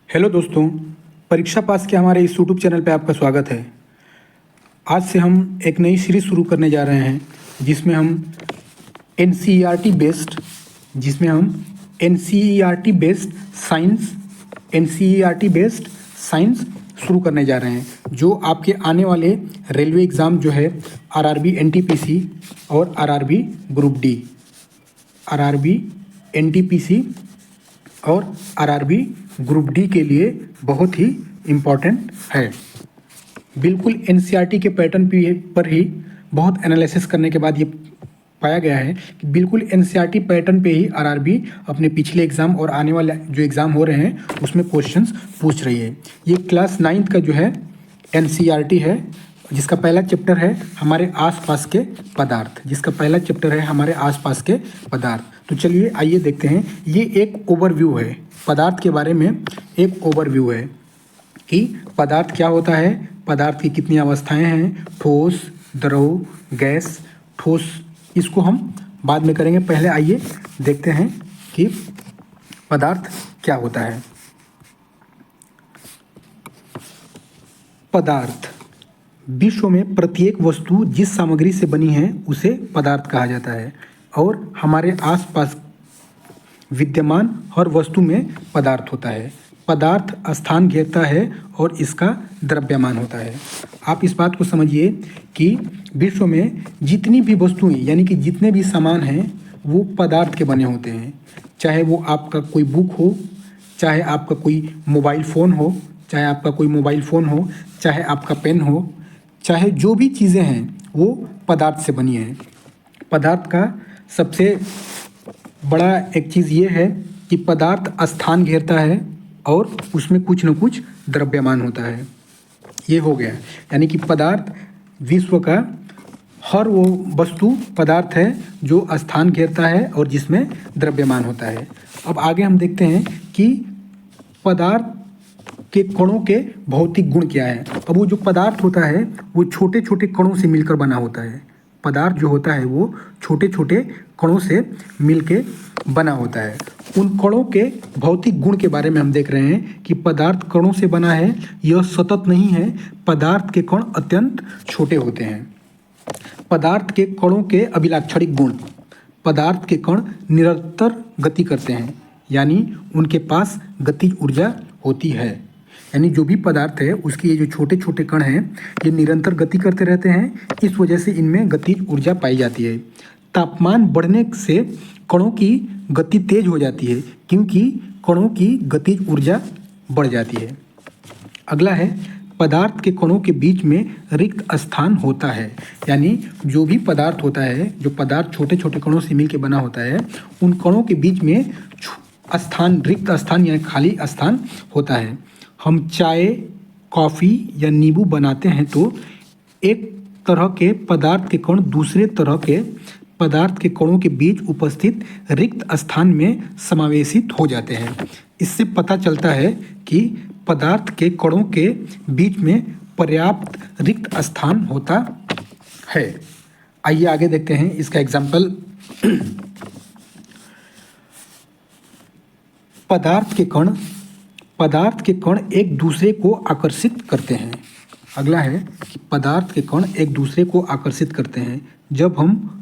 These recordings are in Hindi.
हेलो दोस्तों, परीक्षा पास के हमारे इस यूट्यूब चैनल पे आपका स्वागत है। आज से हम एक नई सीरीज़ शुरू करने जा रहे हैं जिसमें हम एन सी बेस्ड साइंस शुरू करने जा रहे हैं, जो आपके आने वाले रेलवे एग्ज़ाम जो है आरआरबी एनटीपीसी और RRB group D, RRB NTPC और आरआरबी ग्रुप डी के लिए बहुत ही इम्पॉर्टेंट है। बिल्कुल एनसीईआरटी के पैटर्न पर ही बहुत एनालिसिस करने के बाद ये पाया गया है कि बिल्कुल एनसीईआरटी पैटर्न पे ही आरआरबी अपने पिछले एग्ज़ाम और आने वाले जो एग्ज़ाम हो रहे हैं उसमें क्वेश्चंस पूछ रही है। ये क्लास 9th का जो है एनसीईआरटी है, जिसका पहला चैप्टर है हमारे आसपास के पदार्थ। तो चलिए आइए देखते हैं। ये एक ओवरव्यू है, पदार्थ के बारे में एक ओवरव्यू है कि पदार्थ क्या होता है, पदार्थ की कितनी अवस्थाएं हैं, ठोस, द्रव, गैस, ठोस, इसको हम बाद में करेंगे। पहले आइए देखते हैं कि पदार्थ क्या होता है। पदार्थ, विश्व में प्रत्येक वस्तु जिस सामग्री से बनी है उसे पदार्थ कहा जाता है, और हमारे आसपास विद्यमान हर वस्तु में पदार्थ होता है। पदार्थ स्थान घेरता है और इसका द्रव्यमान होता है। आप इस बात को समझिए कि विश्व में जितनी भी वस्तुएं यानी कि जितने भी सामान हैं वो पदार्थ के बने होते हैं। चाहे वो आपका कोई बुक हो, चाहे आपका कोई मोबाइल फ़ोन हो, चाहे आपका पेन हो, चाहे जो भी चीज़ें हैं वो पदार्थ से बनी हैं। पदार्थ का सबसे बड़ा एक चीज़ ये है कि पदार्थ स्थान घेरता है और उसमें कुछ न कुछ द्रव्यमान होता है। ये हो गया, यानी कि पदार्थ, विश्व का हर वो वस्तु पदार्थ है जो स्थान घेरता है और जिसमें द्रव्यमान होता है। अब आगे हम देखते हैं कि पदार्थ के कणों के भौतिक गुण क्या है। अब वो जो पदार्थ होता है वो छोटे छोटे कणों से मिलकर बना होता है। पदार्थ जो होता है वो छोटे छोटे कणों से मिलके बना होता है। उन कणों के भौतिक गुण के बारे में हम देख रहे हैं कि पदार्थ कणों से बना है, यह सतत नहीं है, पदार्थ के कण अत्यंत छोटे होते हैं। पदार्थ के कणों के अभिलाक्षणिक गुण, पदार्थ के कण निरंतर गति करते हैं, यानी उनके पास गतिज ऊर्जा होती है। यानी जो भी पदार्थ है उसके ये जो छोटे छोटे कण हैं ये निरंतर गति करते रहते हैं, इस वजह से इनमें गतिज ऊर्जा पाई जाती है। तापमान बढ़ने से कणों की गति तेज हो जाती है, क्योंकि कणों की गतिज ऊर्जा बढ़ जाती है। अगला है, पदार्थ के कणों के बीच में रिक्त स्थान होता है। यानी जो भी पदार्थ होता है, जो पदार्थ छोटे छोटे कणों से मिलकर बना होता है, उन कणों के बीच में स्थान, रिक्त स्थान यानी खाली स्थान होता है। हम चाय, कॉफ़ी या नींबू बनाते हैं तो एक तरह के पदार्थ के कण दूसरे तरह के पदार्थ के कणों के बीच उपस्थित रिक्त स्थान में समावेशित हो जाते हैं। इससे पता चलता है कि पदार्थ के कणों के बीच में पर्याप्त रिक्त स्थान होता है। आइए आगे देखते हैं इसका एग्जाम्पल। पदार्थ के कण एक दूसरे को आकर्षित करते हैं। अगला है कि पदार्थ के कण एक दूसरे को आकर्षित करते हैं। जब हम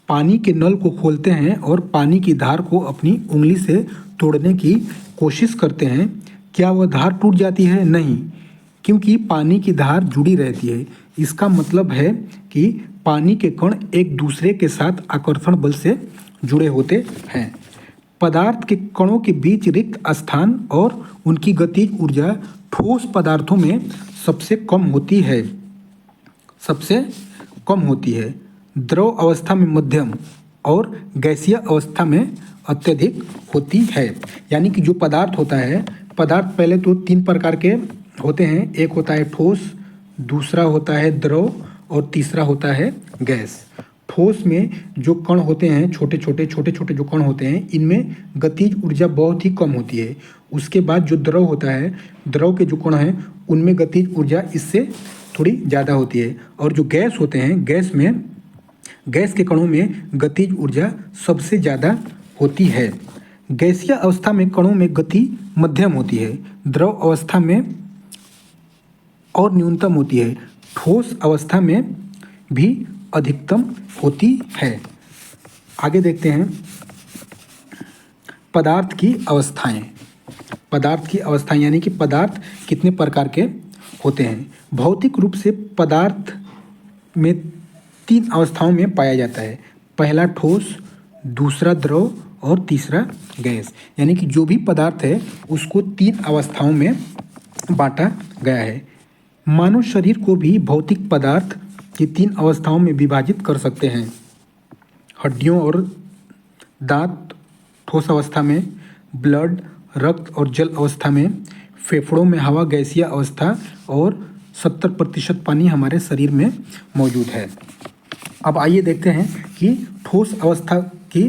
पानी के नल को खोलते हैं और पानी की धार को अपनी उंगली से तोड़ने की कोशिश करते हैं, क्या वह धार टूट जाती है? नहीं, क्योंकि पानी की धार जुड़ी रहती है। इसका मतलब है कि पानी के कण एक दूसरे के साथ आकर्षण बल से जुड़े होते हैं। पदार्थ के कणों के बीच रिक्त स्थान और उनकी गतिज ऊर्जा ठोस पदार्थों में सबसे कम होती है, द्रव अवस्था में मध्यम और गैसीय अवस्था में अत्यधिक होती है। यानी कि जो पदार्थ होता है, पदार्थ पहले तो 3 प्रकार के होते हैं। एक होता है ठोस, दूसरा होता है द्रव और तीसरा होता है गैस। ठोस में जो कण होते हैं, छोटे छोटे जो कण होते हैं, इनमें गतिज ऊर्जा बहुत ही कम होती है। उसके बाद जो द्रव होता है, द्रव के जो कण हैं उनमें गतिज ऊर्जा इससे थोड़ी ज़्यादा होती है। और जो गैस होते हैं, गैस के कणों में गतिज ऊर्जा सबसे ज़्यादा होती है। गैसीय अवस्था में कणों में गति मध्यम होती है, द्रव अवस्था में और न्यूनतम होती है, ठोस अवस्था में भी अधिकतम होती है। आगे देखते हैं पदार्थ की अवस्थाएं। पदार्थ की अवस्थाएं यानी कि पदार्थ कितने प्रकार के होते हैं। भौतिक रूप से पदार्थ में 3 अवस्थाओं में पाया जाता है, पहला ठोस, दूसरा द्रव और तीसरा गैस। यानी कि जो भी पदार्थ है उसको 3 अवस्थाओं में बांटा गया है। मानव शरीर को भी भौतिक पदार्थ की 3 अवस्थाओं में विभाजित कर सकते हैं। हड्डियों और दांत ठोस अवस्था में, ब्लड रक्त और जल अवस्था में, फेफड़ों में हवा गैसीय अवस्था और 70% पानी हमारे शरीर में मौजूद है। अब आइए देखते हैं कि ठोस अवस्था की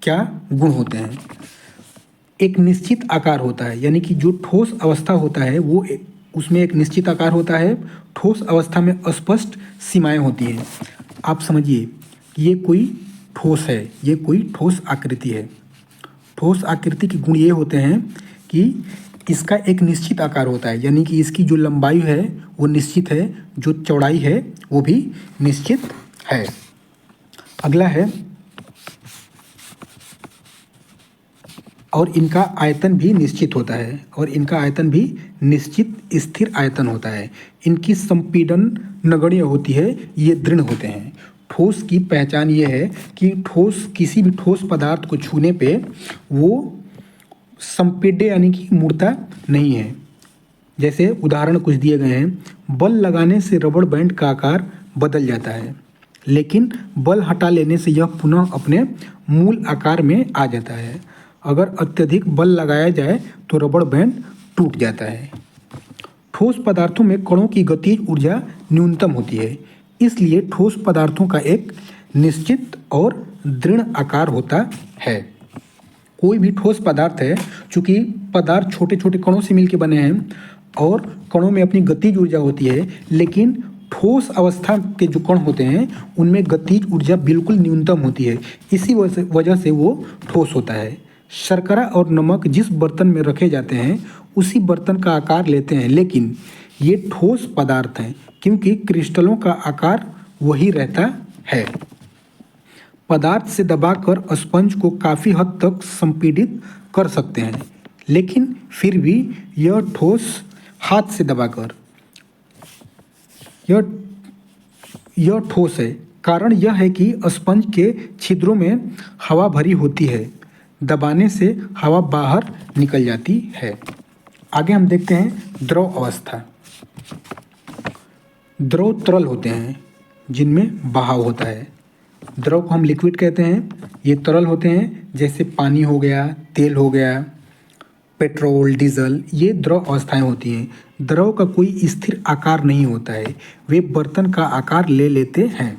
क्या गुण होते हैं। एक निश्चित आकार होता है, यानी कि जो ठोस अवस्था होता है वो उसमें एक निश्चित आकार होता है। ठोस अवस्था में अस्पष्ट सीमाएं होती हैं। आप समझिए ये कोई ठोस है, ये कोई ठोस आकृति है। ठोस आकृति के गुण ये होते हैं कि इसका एक निश्चित आकार होता है, यानी कि इसकी जो लंबाई है वो निश्चित है, जो चौड़ाई है वो भी निश्चित है। अगला है और इनका आयतन भी निश्चित होता है, और इनका आयतन भी निश्चित स्थिर आयतन होता है। इनकी संपीड़न नगण्य होती है, ये दृढ़ होते हैं। ठोस की पहचान ये है कि ठोस किसी भी ठोस पदार्थ को छूने पे वो संपीड्य यानी कि मुड़ता नहीं है। जैसे उदाहरण कुछ दिए गए हैं, बल लगाने से रबड़ बैंड का आकार बदल जाता है, लेकिन बल हटा लेने से यह पुनः अपने मूल आकार में आ जाता है। अगर अत्यधिक बल लगाया जाए तो रबड़ बैंड टूट जाता है। ठोस पदार्थों में कणों की गतिज ऊर्जा न्यूनतम होती है, इसलिए ठोस पदार्थों का एक निश्चित और दृढ़ आकार होता है। कोई भी ठोस पदार्थ है, चूंकि पदार्थ छोटे छोटे कणों से मिलकर बने हैं और कणों में अपनी गतिज ऊर्जा होती है, लेकिन ठोस अवस्था के जो कण होते हैं उनमें गतिज ऊर्जा बिल्कुल न्यूनतम होती है। इसी वजह से वो ठोस होता है। शर्करा और नमक जिस बर्तन में रखे जाते हैं उसी बर्तन का आकार लेते हैं, लेकिन ये ठोस पदार्थ हैं क्योंकि क्रिस्टलों का आकार वही रहता है। पदार्थ से दबाकर स्पंज को काफ़ी हद तक संपीड़ित कर सकते हैं, लेकिन फिर भी यह ठोस हाथ से दबाकर यह ठोस है। कारण यह है कि स्पंज के छिद्रों में हवा भरी होती है, दबाने से हवा बाहर निकल जाती है। आगे हम देखते हैं द्रव अवस्था। द्रव तरल होते हैं जिनमें बहाव होता है। द्रव को हम लिक्विड कहते हैं। ये तरल होते हैं, जैसे पानी हो गया, तेल हो गया, पेट्रोल, डीजल, ये द्रव अवस्थाएं होती हैं। द्रव का कोई स्थिर आकार नहीं होता है, वे बर्तन का आकार ले लेते हैं।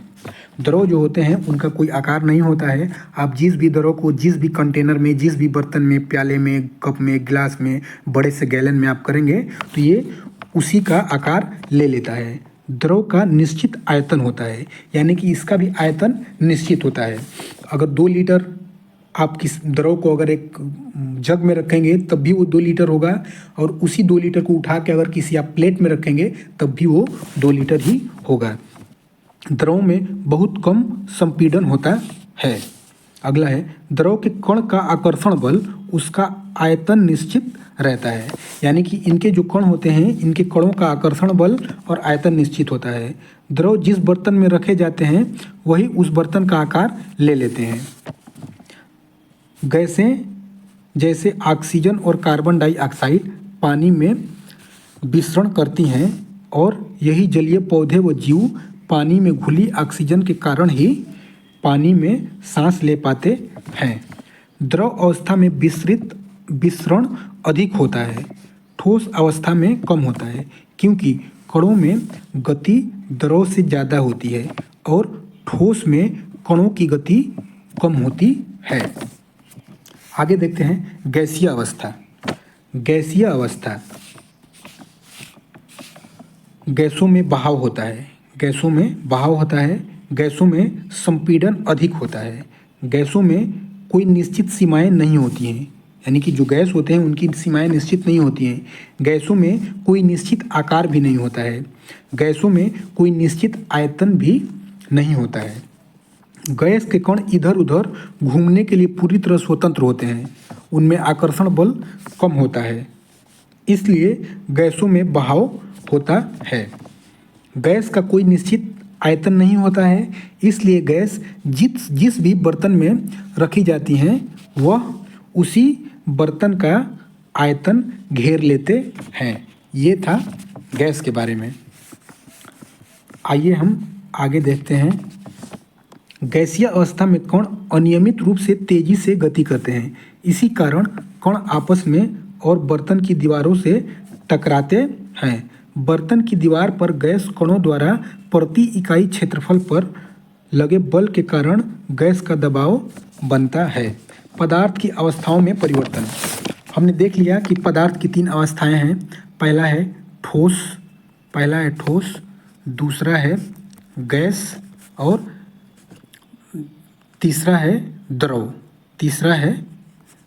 द्रव जो होते हैं उनका कोई आकार नहीं होता है। आप जिस भी द्रव को जिस भी कंटेनर में, जिस भी बर्तन में, प्याले में, कप में, गिलास में, बड़े से गैलन में आप करेंगे तो ये उसी का आकार ले लेता है। द्रव का निश्चित आयतन होता है, यानी कि इसका भी आयतन निश्चित होता है। अगर 2 लीटर आप किस द्रव को अगर एक जग में रखेंगे तब भी वो 2 लीटर होगा, और उसी 2 लीटर को उठा के अगर किसी आप प्लेट में रखेंगे तब भी वो 2 लीटर ही होगा। द्रव में बहुत कम संपीड़न होता है। अगला है द्रव के कण का आकर्षण बल, उसका आयतन निश्चित रहता है। यानी कि इनके जो कण होते हैं इनके कणों का आकर्षण बल और आयतन निश्चित होता है। द्रव जिस बर्तन में रखे जाते हैं वही उस बर्तन का आकार ले लेते हैं। गैसें जैसे ऑक्सीजन और कार्बन डाइऑक्साइड पानी में विसरण करती हैं, और यही जलीय पौधे व जीव पानी में घुली ऑक्सीजन के कारण ही पानी में सांस ले पाते हैं। द्रव अवस्था में विसरण अधिक होता है, ठोस अवस्था में कम होता है, क्योंकि कणों में गति द्रव से ज़्यादा होती है और ठोस में कणों की गति कम होती है। आगे देखते हैं गैसीय अवस्था। गैसीय अवस्था, गैसों में बहाव होता है। गैसों में बहाव होता है, गैसों में संपीड़न अधिक होता है, गैसों में कोई निश्चित सीमाएं नहीं होती हैं, यानी कि जो गैस होते हैं उनकी सीमाएं निश्चित नहीं होती हैं। गैसों में कोई निश्चित आकार भी नहीं होता है। गैसों में कोई निश्चित आयतन भी नहीं होता है। गैस के कण इधर उधर घूमने के लिए पूरी तरह स्वतंत्र होते हैं। उनमें आकर्षण बल कम होता है, इसलिए गैसों में बहाव होता है। गैस का कोई निश्चित आयतन नहीं होता है, इसलिए गैस जिस भी बर्तन में रखी जाती हैं वह उसी बर्तन का आयतन घेर लेते हैं। ये था गैस के बारे में। आइए हम आगे देखते हैं। गैसीय अवस्था में कण अनियमित रूप से तेजी से गति करते हैं। इसी कारण कण आपस में और बर्तन की दीवारों से टकराते हैं। बर्तन की दीवार पर गैस कणों द्वारा प्रति इकाई क्षेत्रफल पर लगे बल के कारण गैस का दबाव बनता है। पदार्थ की अवस्थाओं में परिवर्तन। हमने देख लिया कि पदार्थ की 3 अवस्थाएं हैं। पहला है ठोस, दूसरा है गैस और तीसरा है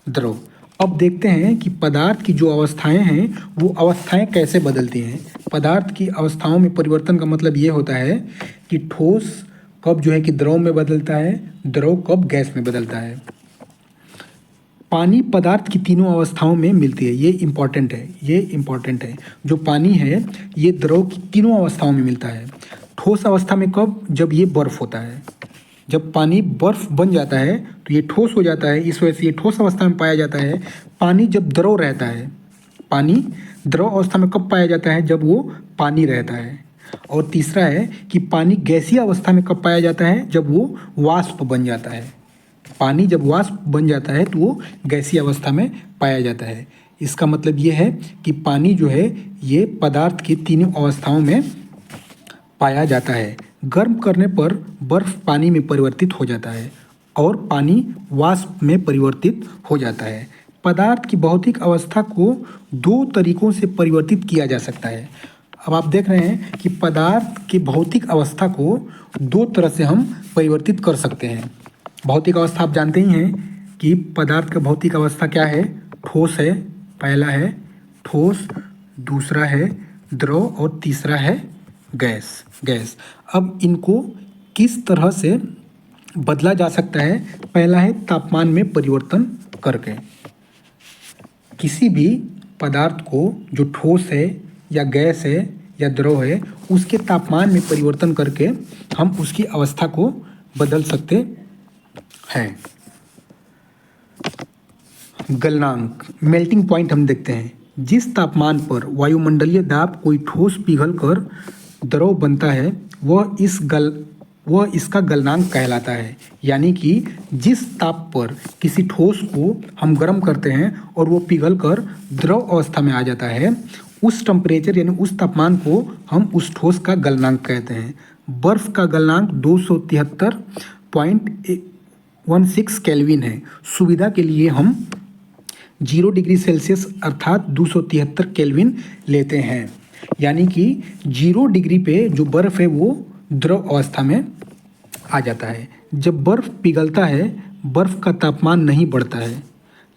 द्रव। अब देखते हैं कि पदार्थ की जो अवस्थाएं हैं वो अवस्थाएं कैसे बदलती हैं। पदार्थ की अवस्थाओं में परिवर्तन का मतलब ये होता है कि ठोस कब जो है कि द्रव में बदलता है, द्रव कब गैस में बदलता है। पानी पदार्थ की तीनों अवस्थाओं में मिलती है। ये इम्पॉर्टेंट है। जो पानी है ये द्रव की तीनों अवस्थाओं में मिलता है। ठोस अवस्था में कब? जब ये बर्फ होता है। जब पानी बर्फ बन जाता है तो ये ठोस हो जाता है, इस वजह से ये ठोस अवस्था में पाया जाता है। पानी जब द्रव रहता है, पानी द्रव अवस्था में कब पाया जाता है? जब वो पानी रहता है। और तीसरा है कि पानी गैसीय अवस्था में कब पाया जाता है? जब वो वाष्प बन जाता है। पानी जब वाष्प बन जाता है तो वो गैसीय अवस्था में पाया जाता है। इसका मतलब ये है कि पानी जो है ये पदार्थ की तीनों अवस्थाओं में पाया जाता है। गर्म करने पर बर्फ पानी में परिवर्तित हो जाता है और पानी वाष्प में परिवर्तित हो जाता है। पदार्थ की भौतिक अवस्था को 2 तरीकों से परिवर्तित किया जा सकता है। अब आप देख रहे हैं कि पदार्थ की भौतिक अवस्था को 2 तरह से हम परिवर्तित कर सकते हैं। भौतिक अवस्था आप जानते ही हैं कि पदार्थ का भौतिक अवस्था क्या है? ठोस है, पहला है ठोस, दूसरा है द्रव और तीसरा है गैस। अब इनको किस तरह से बदला जा सकता है? पहला है तापमान में परिवर्तन करके। किसी भी पदार्थ को जो ठोस है या गैस है या द्रव है उसके तापमान में परिवर्तन करके हम उसकी अवस्था को बदल सकते हैं। गलनांक, मेल्टिंग पॉइंट हम देखते हैं। जिस तापमान पर वायुमंडलीय दाब कोई ठोस पिघलकर द्रव बनता है वह इसका गलनांक कहलाता है। यानी कि जिस ताप पर किसी ठोस को हम गर्म करते हैं और वो पिघलकर द्रव अवस्था में आ जाता है, उस टेम्परेचर यानी उस तापमान को हम उस ठोस का गलनांक कहते हैं। बर्फ का गलनांक 273.16 केल्विन है। सुविधा के लिए हम 0 डिग्री सेल्सियस अर्थात 273 केल्विन लेते हैं। यानी कि 0 डिग्री पे जो बर्फ़ है वो द्रव अवस्था में आ जाता है। जब बर्फ़ पिघलता है बर्फ़ का तापमान नहीं बढ़ता है।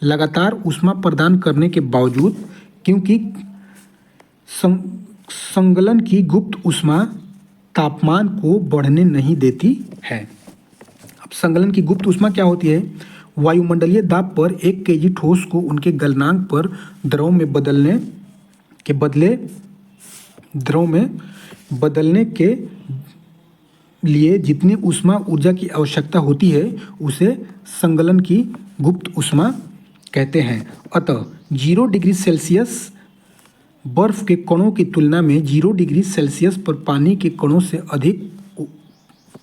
लगातार ऊष्मा प्रदान करने के बावजूद, क्योंकि संगलन की गुप्त ऊष्मा तापमान को बढ़ने नहीं देती है। अब संगलन की गुप्त ऊष्मा क्या होती है? वायुमंडलीय दाब पर 1 केजी ठोस को उनके गलनांक पर द्रव में बदलने के लिए जितनी ऊष्मा ऊर्जा की आवश्यकता होती है उसे संगलन की गुप्त ऊष्मा कहते हैं। अतः 0 डिग्री सेल्सियस बर्फ के कणों की तुलना में 0 डिग्री सेल्सियस पर पानी के कणों से अधिक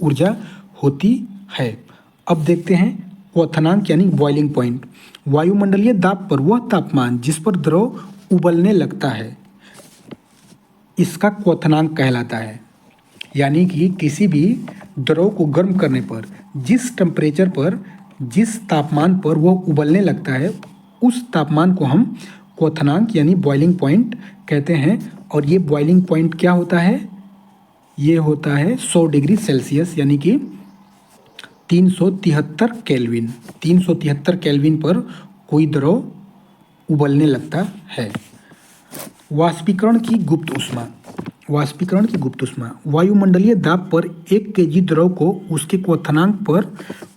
ऊर्जा होती है। अब देखते हैं क्वथनांक यानी बॉइलिंग पॉइंट। वायुमंडलीय दाब पर वह तापमान जिस पर द्रव उबलने लगता है इसका क्वथनांक कहलाता है। यानी कि किसी भी द्रव को गर्म करने पर जिस टेम्परेचर पर जिस तापमान पर वह उबलने लगता है उस तापमान को हम क्वथनांक यानी बॉइलिंग पॉइंट कहते हैं। और ये बॉइलिंग पॉइंट क्या होता है? ये होता है 100 डिग्री सेल्सियस, यानी कि 373 केल्विन, 373 केल्विन पर कोई द्रव उबलने लगता है। वाष्पीकरण की गुप्त ऊष्मा, वाष्पीकरण की गुप्त ऊष्मा वायुमंडलीय दाब पर 1 kg द्रव को उसके क्वथनांक पर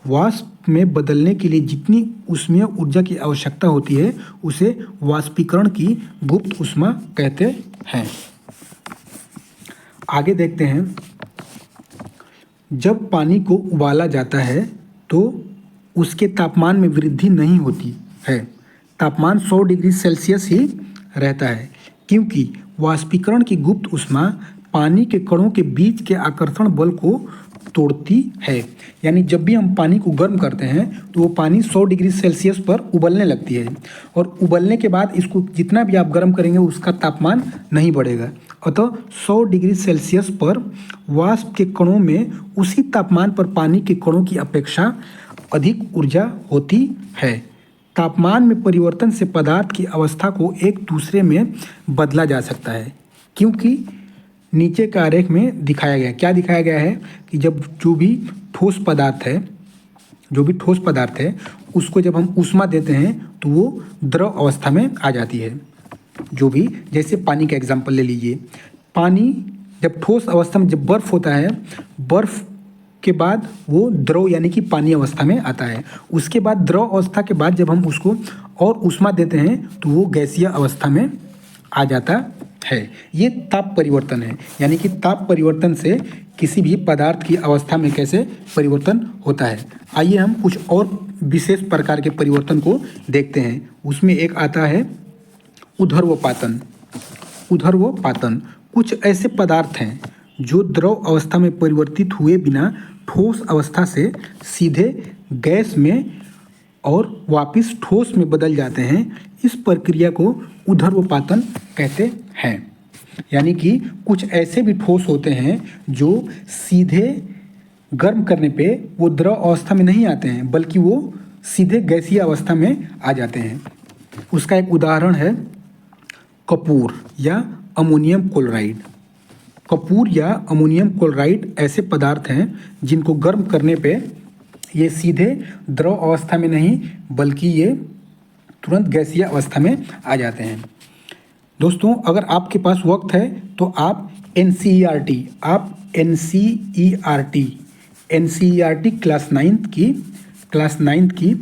वाष्प में बदलने के लिए जितनी ऊष्मीय ऊर्जा की आवश्यकता होती है उसे वाष्पीकरण की गुप्त ऊष्मा कहते हैं। आगे देखते हैं, जब पानी को उबाला जाता है तो उसके तापमान में वृद्धि नहीं होती है, तापमान 100 डिग्री सेल्सियस ही रहता है, क्योंकि वाष्पीकरण की गुप्त ऊष्मा पानी के कणों के बीच के आकर्षण बल को तोड़ती है। यानी जब भी हम पानी को गर्म करते हैं तो वो पानी 100 डिग्री सेल्सियस पर उबलने लगती है, और उबलने के बाद इसको जितना भी आप गर्म करेंगे उसका तापमान नहीं बढ़ेगा। अतः 100 डिग्री सेल्सियस पर वाष्प के कणों में उसी तापमान पर पानी के कणों की अपेक्षा अधिक ऊर्जा होती है। तापमान में परिवर्तन से पदार्थ की अवस्था को एक दूसरे में बदला जा सकता है, क्योंकि नीचे का आरेख में दिखाया गया, क्या दिखाया गया है कि जब जो भी ठोस पदार्थ है उसको जब हम ऊष्मा देते हैं तो वो द्रव अवस्था में आ जाती है। जो भी, जैसे पानी का एग्जांपल ले लीजिए, पानी जब ठोस अवस्था में, जब बर्फ़ होता है, बर्फ़ के बाद वो द्रव यानी कि पानी अवस्था में आता है। उसके बाद द्रव अवस्था के बाद जब हम उसको और ऊष्मा देते हैं तो वो गैसीय अवस्था में आ जाता है। ये ताप परिवर्तन है, यानी कि ताप परिवर्तन से किसी भी पदार्थ की अवस्था में कैसे परिवर्तन होता है। आइए हम कुछ और विशेष प्रकार के परिवर्तन को देखते हैं। उसमें एक आता है ऊर्ध्वपातन। ऊर्ध्वपातन कुछ ऐसे पदार्थ हैं जो द्रव अवस्था में परिवर्तित हुए बिना ठोस अवस्था से सीधे गैस में और वापस ठोस में बदल जाते हैं। इस प्रक्रिया को ऊर्ध्वपातन कहते हैं। यानी कि कुछ ऐसे भी ठोस होते हैं जो सीधे गर्म करने पे वो द्रव अवस्था में नहीं आते हैं, बल्कि वो सीधे गैसीय अवस्था में आ जाते हैं। उसका एक उदाहरण है कपूर या अमोनियम क्लोराइड। कपूर या अमोनियम क्लोराइड ऐसे पदार्थ हैं जिनको गर्म करने पे ये सीधे द्रव अवस्था में नहीं बल्कि ये तुरंत गैसीय अवस्था में आ जाते हैं। दोस्तों, अगर आपके पास वक्त है तो आप NCERT क्लास 9th की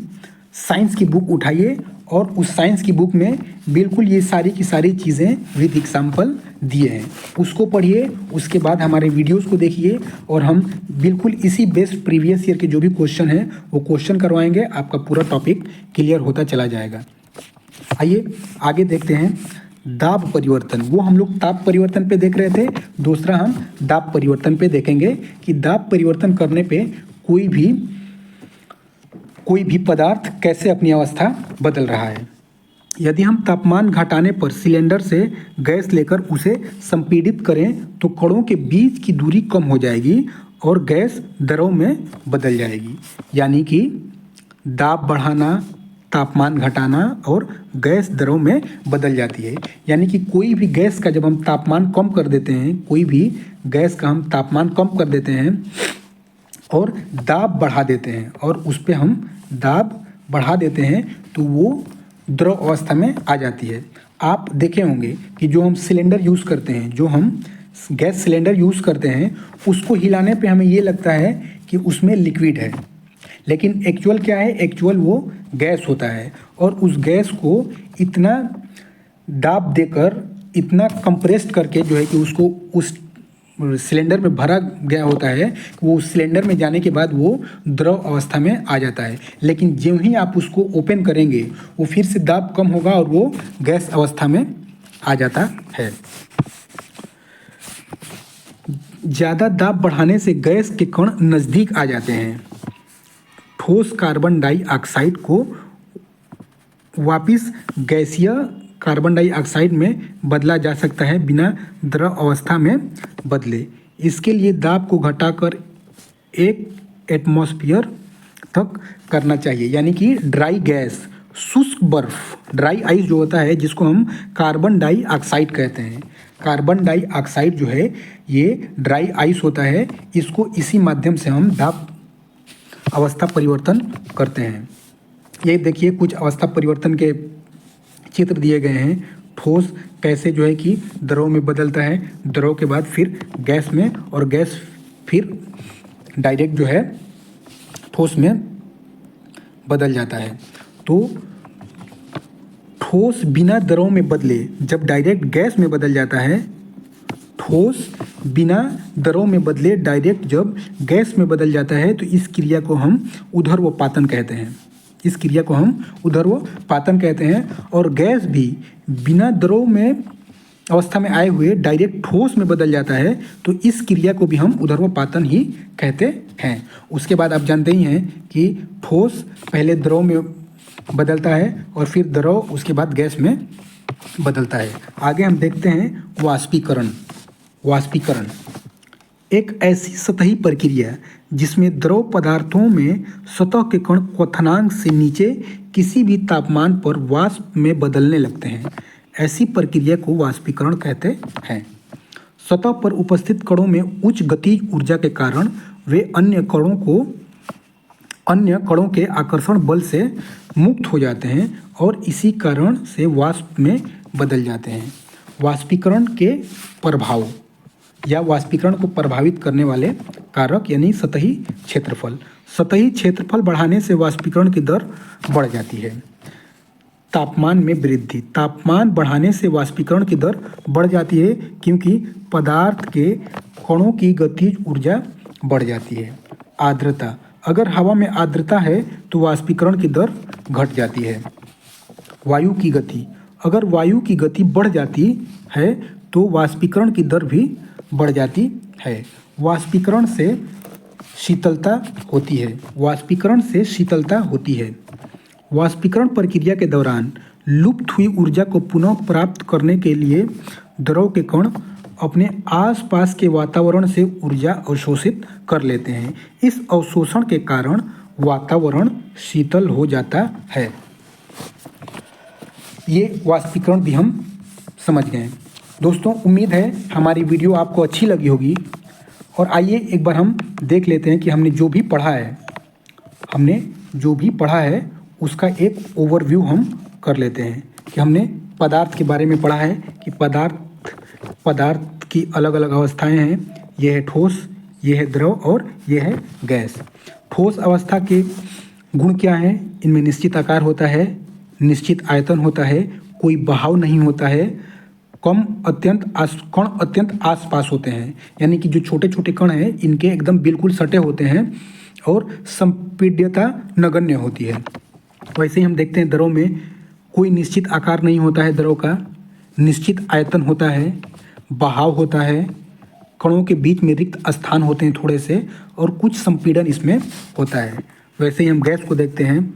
साइंस की बुक उठाइए और उस साइंस की बुक में बिल्कुल ये सारी की सारी चीज़ें विद एग्जाम्पल दिए हैं, उसको पढ़िए। उसके बाद हमारे वीडियोस को देखिए और हम बिल्कुल इसी बेस्ट प्रीवियस ईयर के जो भी क्वेश्चन हैं वो क्वेश्चन करवाएंगे। आपका पूरा टॉपिक क्लियर होता चला जाएगा। आइए आगे देखते हैं दाब परिवर्तन। वो हम लोग ताप परिवर्तन पे देख रहे थे, दूसरा हम दाब परिवर्तन पे देखेंगे कि दाब परिवर्तन करने पे कोई भी पदार्थ कैसे अपनी अवस्था बदल रहा है। यदि हम तापमान घटाने पर सिलेंडर से गैस लेकर उसे संपीड़ित करें तो कणों के बीच की दूरी कम हो जाएगी और गैस द्रव में बदल जाएगी। यानी कि दाब बढ़ाना, तापमान घटाना और गैस द्रव में बदल जाती है। यानी कि कोई भी गैस का जब हम तापमान कम कर देते हैं, कोई भी गैस का हम तापमान कम कर देते हैं और दाब बढ़ा देते हैं और उस पर हम दाब बढ़ा देते हैं तो वो द्रव अवस्था में आ जाती है। आप देखे होंगे कि जो हम सिलेंडर यूज़ करते हैं, जो हम गैस सिलेंडर यूज़ करते हैं, उसको हिलाने पे हमें ये लगता है कि उसमें लिक्विड है, लेकिन एक्चुअल क्या है? एक्चुअल वो गैस होता है। और उस गैस को इतना दाब देकर, इतना कंप्रेस्ड करके जो है कि उसको उस सिलेंडर में भरा गया होता है, वो उस सिलेंडर में जाने के बाद वो द्रव अवस्था में आ जाता है। लेकिन ज्यों ही आप उसको ओपन करेंगे वो फिर से दाब कम होगा और वो गैस अवस्था में आ जाता है। ज़्यादा दाब बढ़ाने से गैस के कण नज़दीक आ जाते हैं। ठोस कार्बन डाइऑक्साइड को वापस गैसीय कार्बन डाइऑक्साइड में बदला जा सकता है बिना द्रव अवस्था में बदले। इसके लिए दाब को घटाकर 1 एटमॉस्फेयर तक करना चाहिए। यानी कि ड्राई गैस, शुष्क बर्फ, ड्राई आइस जो होता है, जिसको हम कार्बन डाइऑक्साइड कहते हैं। कार्बन डाइऑक्साइड जो है ये ड्राई आइस होता है, इसको इसी माध्यम से हम दाब अवस्था परिवर्तन करते हैं। ये देखिए कुछ अवस्था परिवर्तन के चित्र दिए गए हैं। ठोस कैसे जो है कि द्रव में बदलता है, द्रव के बाद फिर गैस में, और गैस फिर डायरेक्ट जो है ठोस में बदल जाता है। तो ठोस बिना द्रव में बदले जब डायरेक्ट गैस में बदल जाता है, ठोस बिना द्रव में बदले डायरेक्ट जब गैस में बदल जाता है, तो इस क्रिया को हम ऊर्ध्वपातन कहते हैं। इस क्रिया को हम ऊर्ध्वपातन कहते हैं। और गैस भी बिना द्रव में अवस्था में आए हुए डायरेक्ट ठोस में बदल जाता है, तो इस क्रिया को भी हम ऊर्ध्वपातन ही कहते हैं। उसके बाद आप जानते ही हैं कि ठोस पहले द्रव में बदलता है और फिर द्रव उसके बाद गैस में बदलता है। आगे हम देखते हैं वाष्पीकरण। वाष्पीकरण एक ऐसी सतही प्रक्रिया जिसमें द्रव पदार्थों में सतह के कण क्वथनांक से नीचे किसी भी तापमान पर वाष्प में बदलने लगते हैं। ऐसी प्रक्रिया को वाष्पीकरण कहते हैं। सतह पर उपस्थित कणों में उच्च गतिज ऊर्जा के कारण वे अन्य कणों के आकर्षण बल से मुक्त हो जाते हैं और इसी कारण से वाष्प में बदल जाते हैं। वाष्पीकरण के प्रभाव या वाष्पीकरण को प्रभावित करने वाले कारक यानी सतही क्षेत्रफल। सतही क्षेत्रफल बढ़ाने से वाष्पीकरण की दर बढ़ जाती है। तापमान में वृद्धि। तापमान बढ़ाने से वाष्पीकरण की दर बढ़ जाती है क्योंकि पदार्थ के कणों की गतिज ऊर्जा बढ़ जाती है। आर्द्रता। अगर हवा में आर्द्रता है तो वाष्पीकरण की दर घट जाती है। वायु की गति। अगर वायु की गति बढ़ जाती है तो वाष्पीकरण की दर भी बढ़ जाती है। वाष्पीकरण से शीतलता होती है। वाष्पीकरण से शीतलता होती है। वाष्पीकरण प्रक्रिया के दौरान लुप्त हुई ऊर्जा को पुनः प्राप्त करने के लिए द्रव के कण अपने आसपास के वातावरण से ऊर्जा अवशोषित कर लेते हैं। इस अवशोषण के कारण वातावरण शीतल हो जाता है। ये वाष्पीकरण भी हम समझ गए। दोस्तों, उम्मीद है हमारी वीडियो आपको अच्छी लगी होगी। और आइए एक बार हम देख लेते हैं कि हमने जो भी पढ़ा है उसका एक ओवरव्यू हम कर लेते हैं। कि हमने पदार्थ के बारे में पढ़ा है कि पदार्थ की अलग अलग अवस्थाएं हैं। ये है ठोस, ये है द्रव और ये है गैस। ठोस अवस्था के गुण क्या हैं? इनमें निश्चित आकार होता है, निश्चित आयतन होता है, कोई बहाव नहीं होता है, कण अत्यंत आसपास होते हैं, यानी कि जो छोटे छोटे कण हैं इनके एकदम बिल्कुल सटे होते हैं, और संपीड्यता नगण्य होती है। वैसे ही हम देखते हैं द्रव में कोई निश्चित आकार नहीं होता है, द्रव का निश्चित आयतन होता है, बहाव होता है, कणों के बीच में रिक्त स्थान होते हैं थोड़े से, और कुछ संपीड़न इसमें होता है। वैसे ही हम गैस को देखते हैं,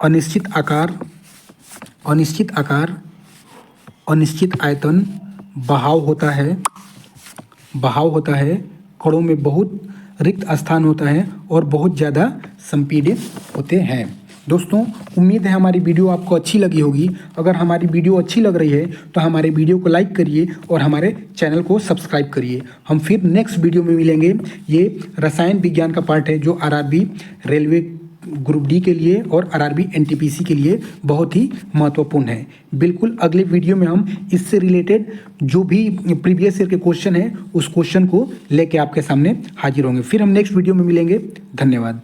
अनिश्चित आकार, अनिश्चित आयतन, बहाव होता है, कणों में बहुत रिक्त स्थान होता है और बहुत ज़्यादा संपीड़ित होते हैं। दोस्तों, उम्मीद है हमारी वीडियो आपको अच्छी लगी होगी। अगर हमारी वीडियो अच्छी लग रही है तो हमारे वीडियो को लाइक करिए और हमारे चैनल को सब्सक्राइब करिए। हम फिर नेक्स्ट वीडियो में मिलेंगे। ये रसायन विज्ञान का पार्ट है जो आरआरबी रेलवे ग्रुप डी के लिए और आरआरबी एनटीपीसी के लिए बहुत ही महत्वपूर्ण है। बिल्कुल अगले वीडियो में हम इससे रिलेटेड जो भी प्रीवियस ईयर के क्वेश्चन है उस क्वेश्चन को लेके आपके सामने हाजिर होंगे। फिर हम नेक्स्ट वीडियो में मिलेंगे। धन्यवाद।